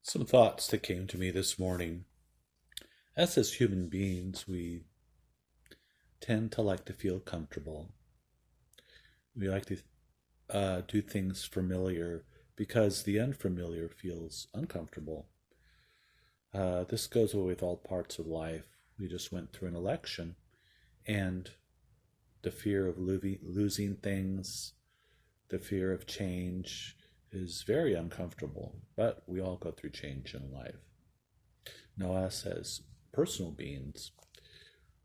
Some thoughts that came to me this morning. As human beings, we tend to like to feel comfortable. We like to do things familiar because the unfamiliar feels uncomfortable. This goes with all parts of life. We just went through an election, and the fear of losing things, the fear of change is very uncomfortable, but we all go through change in life. Now, us as personal beings,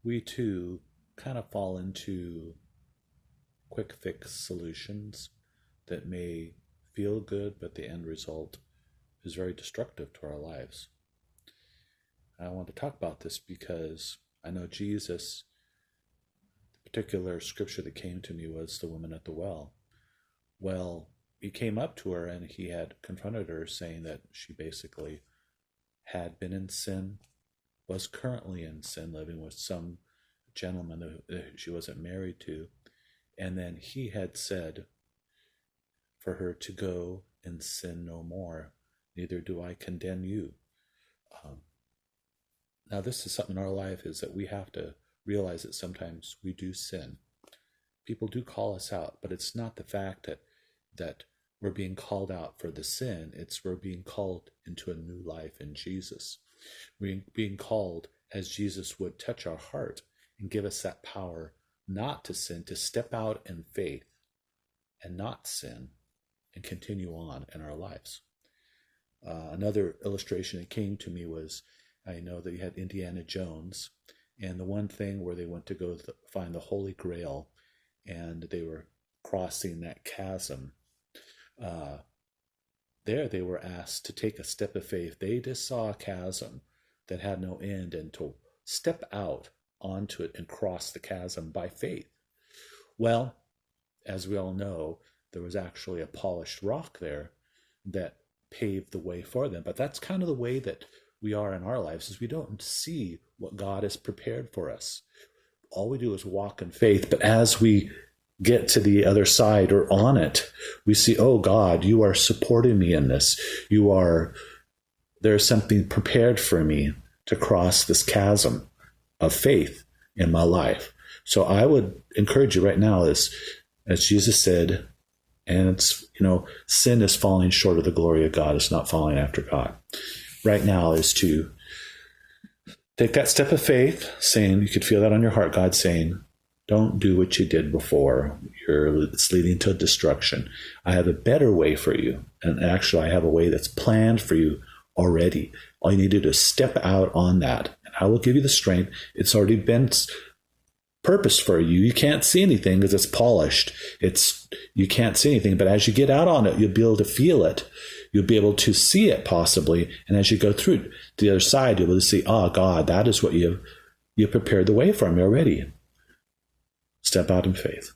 we too kind of fall into quick fix solutions that may feel good, but the end result is very destructive to our lives. I want to talk about this because I know Jesus, the particular scripture that came to me was the woman at the well. Well, he came up to her and he had confronted her, saying that she basically had been in sin, was currently in sin, living with some gentleman that she wasn't married to. And then he had said for her to go and sin no more. Neither do I condemn you. Now, this is something in our life, is that we have to realize that sometimes we do sin. People do call us out, but it's not the fact that we're being called out for the sin. It's we're being called into a new life in Jesus. We're being called as Jesus would touch our heart and give us that power not to sin, to step out in faith and not sin and continue on in our lives. Another illustration that came to me was, I know that you had Indiana Jones, and the one thing where they went to go find the Holy Grail, and they were crossing that chasm. There they were asked to take a step of faith. They just saw a chasm that had no end, and to step out onto it and cross the chasm by faith. Well, as we all know, there was actually a polished rock there that paved the way for them. But that's kind of the way that we are in our lives, is we don't see what God has prepared for us. All we do is walk in faith. But as we get to the other side or on it, we see, oh God, you are supporting me in this. There's something prepared for me to cross this chasm of faith in my life. So I would encourage you right now, as Jesus said, and it's, sin is falling short of the glory of God. It's not falling after God. Right now is to take that step of faith, saying, you could feel that on your heart, God saying, don't do what you did before. It's leading to destruction. I have a better way for you. And actually, I have a way that's planned for you already. All you need to do is step out on that. And I will give you the strength. It's already been purpose for you. You can't see anything because it's polished. You can't see anything. But as you get out on it, you'll be able to feel it. You'll be able to see it possibly. And as you go through to the other side, you'll be able to see, oh, God, that is what you prepared the way for me already. Step out in faith.